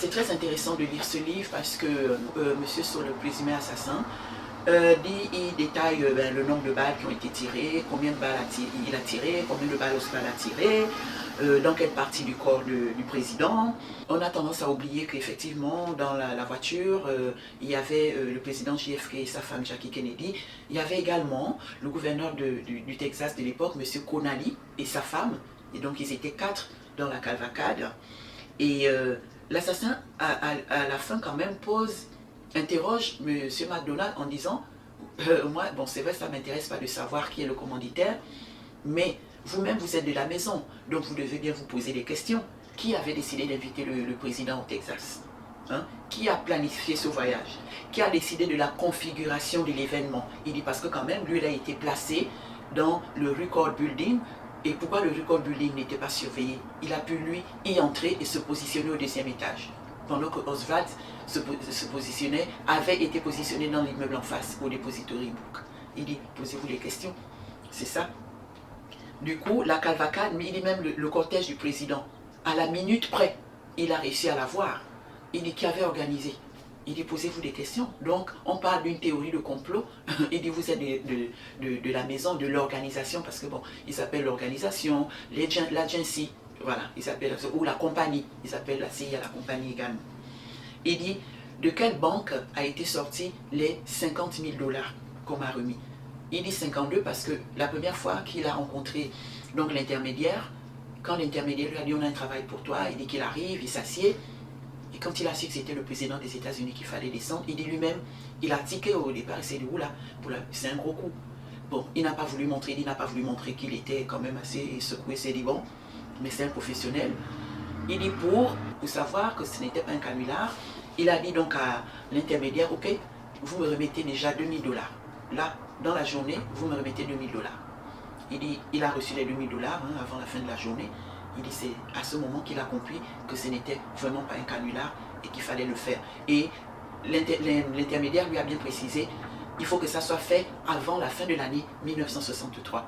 c'est très intéressant de lire ce livre parce que Monsieur sur le présumé assassin il détaille le nombre de balles qui ont été tirées, combien de balles il a tiré, combien de balles Oswald a tiré, dans quelle partie du corps du président. On a tendance à oublier qu'effectivement, dans la voiture, il y avait le président JFK et sa femme Jackie Kennedy. Il y avait également le gouverneur du Texas de l'époque, M. Connally, et sa femme. Et donc, ils étaient 4 dans la cavalcade. Et l'assassin, à la fin, quand même, interroge M. McDonald en disant moi, bon, c'est vrai, ça ne m'intéresse pas de savoir qui est le commanditaire, mais vous-même, vous êtes de la maison, donc vous devez bien vous poser des questions. Qui avait décidé d'inviter le président au Texas, hein? Qui a planifié ce voyage? Qui a décidé de la configuration de l'événement? Il dit parce que quand même, lui, il a été placé dans le Record Building. Et pourquoi le Record Building n'était pas surveillé? Il a pu, lui, y entrer et se positionner au 2e étage. Pendant que Oswald avait été positionné dans l'immeuble en face, au Depository Book. Il dit, posez-vous des questions. C'est ça. Du coup, la cavalcade, il dit même le cortège du président, à la minute près, il a réussi à la voir. Il dit, qui avait organisé? Il dit, posez-vous des questions. Donc, on parle d'une théorie de complot. Il dit, vous êtes de la maison, de l'organisation, parce que bon, il s'appelle l'organisation, l'agency, voilà, il s'appelle, ou la compagnie, il s'appelle la CIA, la compagnie également. Il dit, de quelle banque a été sorti les 50 000 $ qu'on m'a remis? Il dit 52 parce que la première fois qu'il a rencontré donc l'intermédiaire, quand l'intermédiaire lui a dit, on a un travail pour toi, il dit qu'il arrive, il s'assied. Et quand il a su que c'était le président des États-Unis qu'il fallait descendre, il dit lui-même, il a tiqué au départ, il s'est dit, oula, c'est un gros coup. Bon, il n'a pas voulu montrer, qu'il était quand même assez secoué, c'est dit bon, mais c'est un professionnel. Il dit pour savoir que ce n'était pas un canular, il a dit donc à l'intermédiaire, ok, vous me remettez déjà 2000 $. Là, dans la journée, vous me remettez 2000 $. Il dit, il a reçu les 2000 $ avant la fin de la journée. Il dit, c'est à ce moment qu'il a compris que ce n'était vraiment pas un canular et qu'il fallait le faire. Et l'intermédiaire lui a bien précisé, il faut que ça soit fait avant la fin de l'année 1963.